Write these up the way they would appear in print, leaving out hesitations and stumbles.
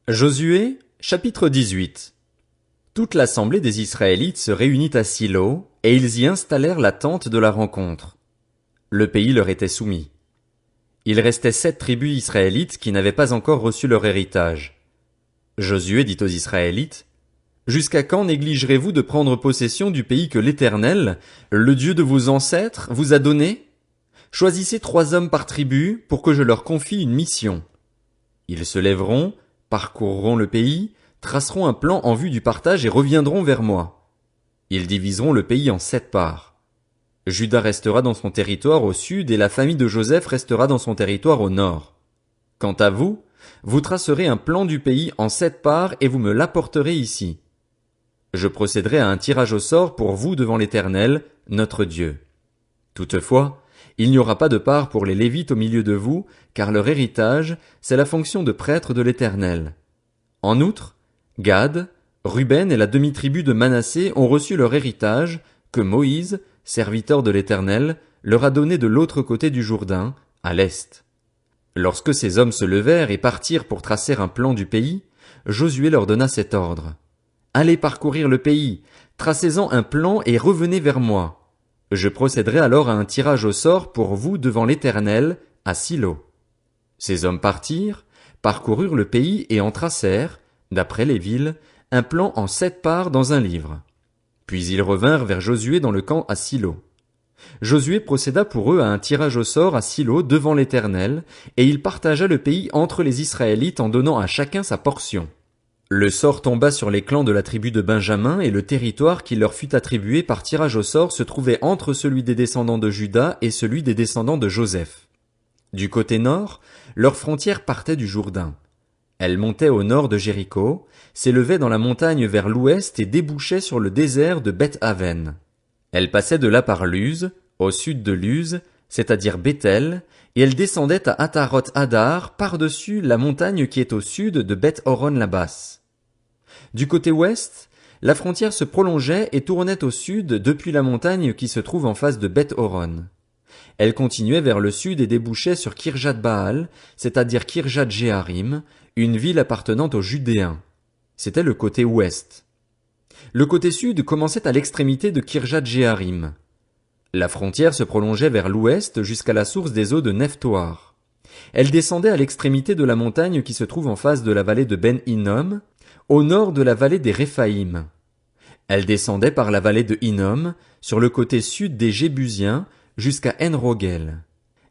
Josué, chapitre 18. Toute l'assemblée des Israélites se réunit à Silo, et ils y installèrent la tente de la rencontre. Le pays leur était soumis. Il restait 7 tribus israélites qui n'avaient pas encore reçu leur héritage. Josué dit aux Israélites, « Jusqu'à quand négligerez-vous de prendre possession du pays que l'Éternel, le Dieu de vos ancêtres, vous a donné? Choisissez 3 hommes par tribu pour que je leur confie une mission. Ils se lèveront, parcourront le pays, traceront un plan en vue du partage et reviendront vers moi. Ils diviseront le pays en 7 parts. Juda restera dans son territoire au sud et la famille de Joseph restera dans son territoire au nord. Quant à vous, vous tracerez un plan du pays en 7 parts et vous me l'apporterez ici. Je procéderai à un tirage au sort pour vous devant l'Éternel, notre Dieu. Toutefois, il n'y aura pas de part pour les Lévites au milieu de vous, car leur héritage, c'est la fonction de prêtre de l'Éternel. En outre, Gad, Ruben et la demi-tribu de Manassé ont reçu leur héritage, que Moïse, serviteur de l'Éternel, leur a donné de l'autre côté du Jourdain, à l'est. Lorsque ces hommes se levèrent et partirent pour tracer un plan du pays, Josué leur donna cet ordre. Allez parcourir le pays, tracez-en un plan et revenez vers moi. Je procéderai alors à un tirage au sort pour vous devant l'Éternel, à Silo. Ces hommes partirent, parcoururent le pays et en tracèrent, d'après les villes, un plan en 7 parts dans un livre. Puis ils revinrent vers Josué dans le camp à Silo. Josué procéda pour eux à un tirage au sort à Silo devant l'Éternel, et il partagea le pays entre les Israélites en donnant à chacun sa portion. Le sort tomba sur les clans de la tribu de Benjamin et le territoire qui leur fut attribué par tirage au sort se trouvait entre celui des descendants de Juda et celui des descendants de Joseph. Du côté nord, leur frontière partait du Jourdain. Elle montait au nord de Jéricho, s'élevait dans la montagne vers l'ouest et débouchait sur le désert de Beth-Aven. Elle passait de là par Luz, au sud de Luz, c'est-à-dire Béthel, et elle descendait à Ataroth-Hadar par-dessus la montagne qui est au sud de Beth-Horon-la-Basse. Du côté ouest, la frontière se prolongeait et tournait au sud depuis la montagne qui se trouve en face de Beth-Horon. Elle continuait vers le sud et débouchait sur Kirjat-Baal, c'est-à-dire Kirjat-Jéarim, une ville appartenant aux Judéens. C'était le côté ouest. Le côté sud commençait à l'extrémité de Kirjat-Jéarim. La frontière se prolongeait vers l'ouest jusqu'à la source des eaux de Nephtoar. Elle descendait à l'extrémité de la montagne qui se trouve en face de la vallée de Ben-Hinnom, au nord de la vallée des Réphaïm. Elle descendait par la vallée de Hinnom, sur le côté sud des Jébusiens, jusqu'à En-Rogel.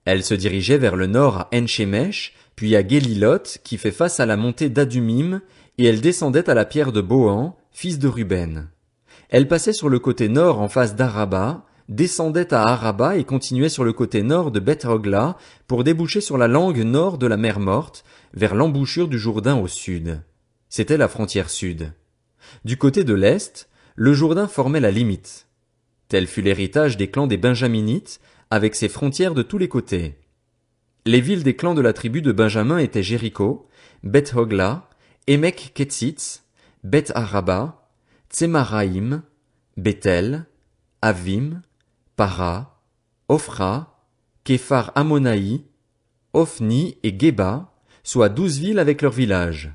Elle se dirigeait vers le nord à En-Shemesh, puis à Guélilot, qui fait face à la montée d'Adumim, et elle descendait à la pierre de Bohan, fils de Ruben. Elle passait sur le côté nord en face d'Araba, descendait à Araba et continuait sur le côté nord de Beth-Hogla pour déboucher sur la langue nord de la mer Morte, vers l'embouchure du Jourdain au sud. C'était la frontière sud. Du côté de l'est, le Jourdain formait la limite. Tel fut l'héritage des clans des Benjaminites, avec ses frontières de tous les côtés. Les villes des clans de la tribu de Benjamin étaient Jéricho, Beth-Hogla, Émek-Kétsitz, Beth-Araba, Tsémaraïm, Béthel, Avim, Para, Ophra, Képhar Ammonaï, Ophni et Géba, soit 12 villes avec leurs villages.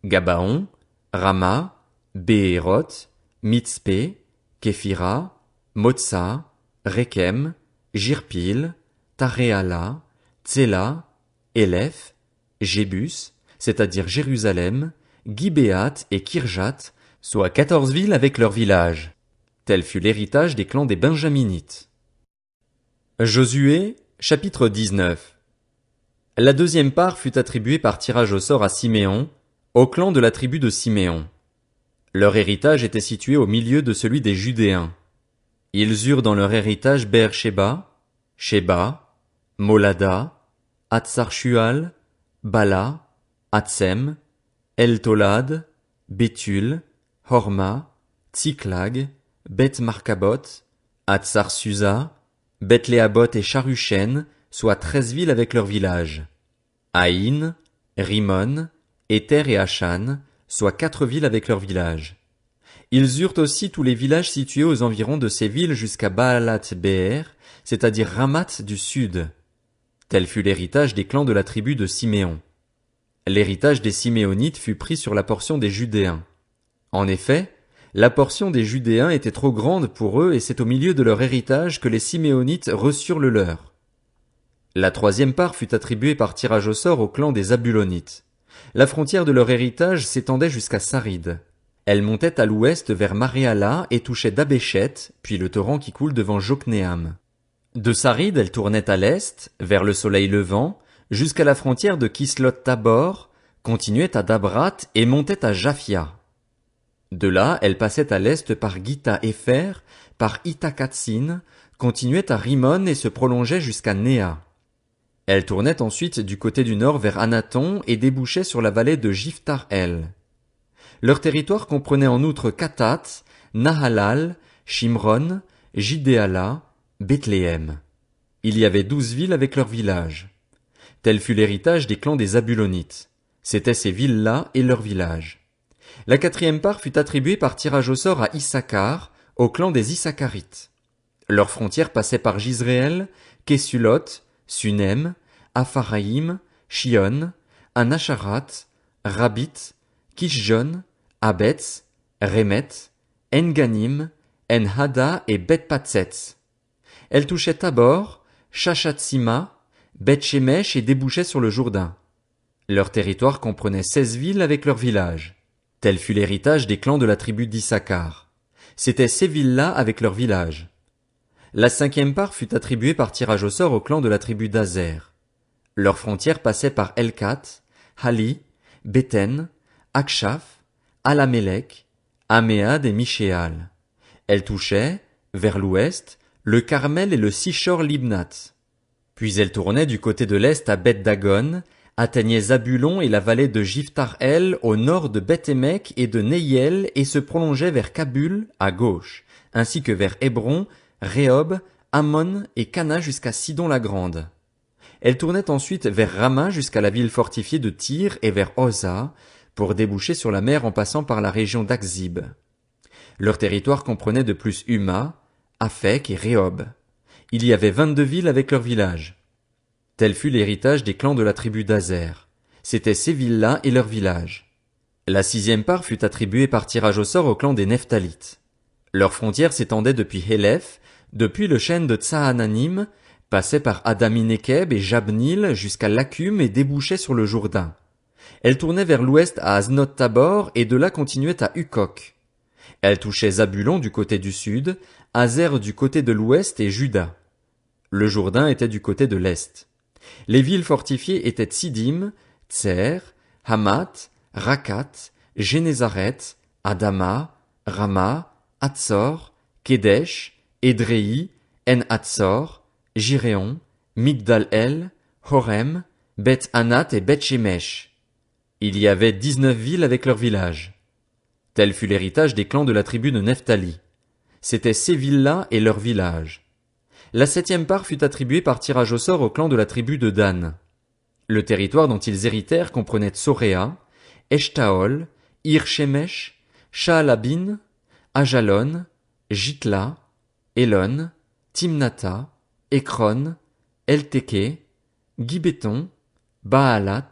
Gabaon, Rama, Béhéroth, Mitzpé, Képhira, Motsa, Rekem, Jirpil, Taréala, Tséla, Élef, Jébus, c'est-à-dire Jérusalem, Gibéat et Kirjat, soit 14 villes avec leurs villages. Tel fut l'héritage des clans des Benjaminites. Josué, chapitre 19. La deuxième part fut attribuée par tirage au sort à Siméon, au clan de la tribu de Siméon. Leur héritage était situé au milieu de celui des Judéens. Ils eurent dans leur héritage Beer-Sheba, Sheba, Molada, Hatsar-Shual, Bala, Hatsem, El-Tolad, Béthul, Horma, Tsiklag, Beth-Markabot, Hatsar-Susa, Beth-Léabot et Charushen, soit 13 villes avec leurs villages. Aïn, Rimon, Éther et Achan, soit 4 villes avec leurs villages. Ils eurent aussi tous les villages situés aux environs de ces villes jusqu'à Baalat-Béer, c'est-à-dire Ramat du sud. Tel fut l'héritage des clans de la tribu de Siméon. L'héritage des Siméonites fut pris sur la portion des Judéens. En effet, la portion des Judéens était trop grande pour eux et c'est au milieu de leur héritage que les Siméonites reçurent le leur. La troisième part fut attribuée par tirage au sort au clan des Zabulonites. La frontière de leur héritage s'étendait jusqu'à Saride. Elle montait à l'ouest vers Maréala et touchait Dabéchet, puis le torrent qui coule devant Joknéam. De Saride, elle tournait à l'est, vers le soleil levant, jusqu'à la frontière de Kislot-Tabor, continuait à Dabrat et montait à Japhia. De là, elle passait à l'est par Githa-Épher, par Ithakatsin, continuait à Rimon et se prolongeait jusqu'à Néa. Elle tournait ensuite du côté du nord vers Anaton et débouchait sur la vallée de Jiphtar-El. Leur territoire comprenait en outre Katat, Nahalal, Shimron, Jidéala, Bethléem. Il y avait 12 villes avec leurs villages. Tel fut l'héritage des clans des Zabulonites. C'étaient ces villes-là et leurs villages. La quatrième part fut attribuée par tirage au sort à Issachar, au clan des Issacharites. Leurs frontières passaient par Jizréel, Kesulot, Sunem, Apharaïm, Shion, Anasharat, Rabit, Kishjon, Abetz, Rémet, Enganim, Enhada et Beth-Patsetz. Elle touchait Tabor, Shachatsima, Beth-Shemesh et débouchait sur le Jourdain. Leur territoire comprenait 16 villes avec leurs villages. Tel fut l'héritage des clans de la tribu d'Issachar. C'étaient ces villes-là avec leurs villages. La cinquième part fut attribuée par tirage au sort au clan de la tribu d'Azer. Leurs frontières passaient par Elkat, Hali, Béten, Akshaf, Alamélec, Améad et Michéal. Elle touchait, vers l'ouest, le Carmel et le Sichor Libnath. Puis elle tournait du côté de l'est à Beth-Dagon, atteignait Zabulon et la vallée de Jiphtar-El au nord de Beth-Émec et de Neiel et se prolongeait vers Kabul, à gauche, ainsi que vers Hébron, Rehob, Ammon et Cana jusqu'à Sidon-la-Grande. Elle tournait ensuite vers Rama jusqu'à la ville fortifiée de Tyr et vers Oza, pour déboucher sur la mer en passant par la région d'Akzib. Leur territoire comprenait de plus Huma, Aphek et Rehob. Il y avait 22 villes avec leurs villages. Tel fut l'héritage des clans de la tribu d'Azer. C'étaient ces villes-là et leurs villages. La sixième part fut attribuée par tirage au sort au clan des Nephtalites. Leurs frontières s'étendaient depuis Hélef, depuis le chêne de Tsaananim, passaient par Adami-Nekeb et Jabnil jusqu'à Lakum et débouchaient sur le Jourdain. Elle tournait vers l'ouest à Aznot-Tabor et de là continuait à Hukok. Elle touchait Zabulon du côté du sud, Azer du côté de l'ouest et Juda. Le Jourdain était du côté de l'est. Les villes fortifiées étaient Tsidim, Tser, Hamat, Rakat, Génézaret, Adama, Rama, Hatzor, Kedesh, Édréi, En-Hatzor, Jiréon, Migdal-El, Horem, Beth-Anat et Beth-Shemesh. Il y avait 19 villes avec leurs villages. Tel fut l'héritage des clans de la tribu de Nephtali. C'étaient ces villes-là et leurs villages. La septième part fut attribuée par tirage au sort au clan de la tribu de Dan. Le territoire dont ils héritèrent comprenait Tsoréa, Eshtaol, Ir-Shemesh, Shaalabin, Ajalon, Jitla, Elon, Timnata, Ekron, Elteke, Gibéton, Baalat,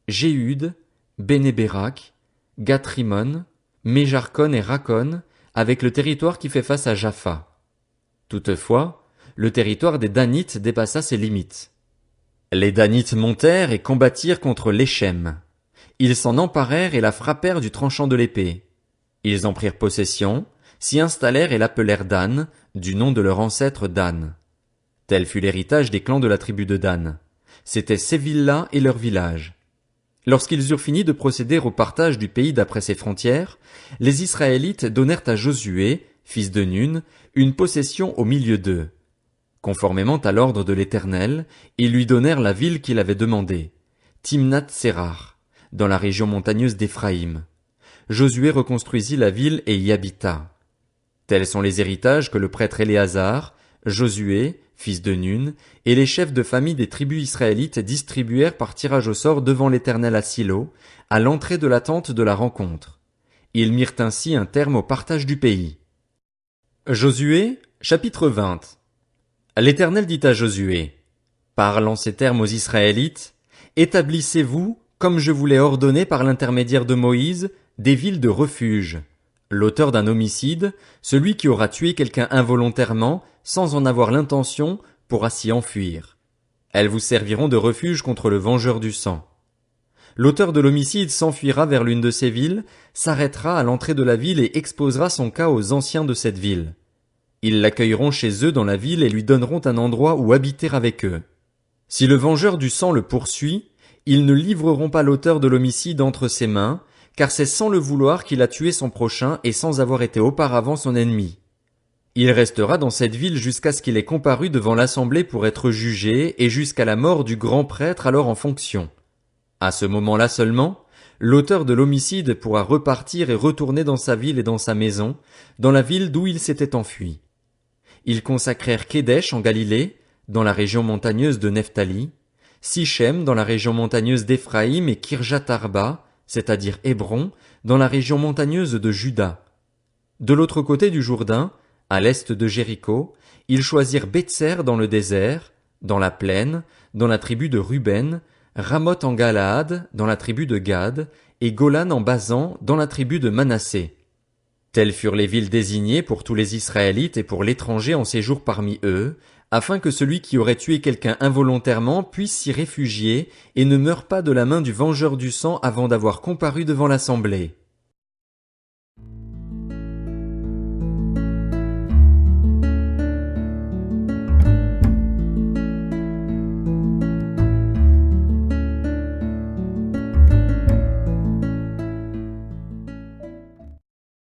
Jéhud, Bénéberak, Gathrimon, Méjarkon et Rakon, avec le territoire qui fait face à Jaffa. Toutefois, le territoire des Danites dépassa ses limites. Les Danites montèrent et combattirent contre l'Échem. Ils s'en emparèrent et la frappèrent du tranchant de l'épée. Ils en prirent possession, s'y installèrent et l'appelèrent Dan, du nom de leur ancêtre Dan. Tel fut l'héritage des clans de la tribu de Dan. C'étaient ces villes-là et leurs villages. Lorsqu'ils eurent fini de procéder au partage du pays d'après ses frontières, les Israélites donnèrent à Josué, fils de Nun, une possession au milieu d'eux. Conformément à l'ordre de l'Éternel, ils lui donnèrent la ville qu'il avait demandée, Timnath-Sérar, dans la région montagneuse d'Éphraïm. Josué reconstruisit la ville et y habita. Tels sont les héritages que le prêtre Éléazar, Josué, fils de Nun, et les chefs de famille des tribus israélites distribuèrent par tirage au sort devant l'Éternel à Silo, à l'entrée de la tente de la rencontre. Ils mirent ainsi un terme au partage du pays. Josué, chapitre 20. L'Éternel dit à Josué, parle en ces termes aux Israélites, établissez-vous, comme je vous l'ai ordonné par l'intermédiaire de Moïse, des villes de refuge. L'auteur d'un homicide, celui qui aura tué quelqu'un involontairement, sans en avoir l'intention, pourra s'y enfuir. Elles vous serviront de refuge contre le vengeur du sang. L'auteur de l'homicide s'enfuira vers l'une de ces villes, s'arrêtera à l'entrée de la ville et exposera son cas aux anciens de cette ville. Ils l'accueilleront chez eux dans la ville et lui donneront un endroit où habiter avec eux. Si le vengeur du sang le poursuit, ils ne livreront pas l'auteur de l'homicide entre ses mains, car c'est sans le vouloir qu'il a tué son prochain et sans avoir été auparavant son ennemi. Il restera dans cette ville jusqu'à ce qu'il ait comparu devant l'assemblée pour être jugé et jusqu'à la mort du grand prêtre alors en fonction. À ce moment-là seulement, l'auteur de l'homicide pourra repartir et retourner dans sa ville et dans sa maison, dans la ville d'où il s'était enfui. Ils consacrèrent Kédesh en Galilée, dans la région montagneuse de Nephtali, Sichem dans la région montagneuse d'Éphraïm et Kirjat Arba, c'est-à-dire Hébron, dans la région montagneuse de Juda. De l'autre côté du Jourdain, à l'est de Jéricho, ils choisirent Bétser dans le désert, dans la plaine, dans la tribu de Ruben, Ramoth en Galaad, dans la tribu de Gad, et Golan en Basan, dans la tribu de Manassé. Telles furent les villes désignées pour tous les Israélites et pour l'étranger en séjour parmi eux, afin que celui qui aurait tué quelqu'un involontairement puisse s'y réfugier et ne meure pas de la main du vengeur du sang avant d'avoir comparu devant l'assemblée.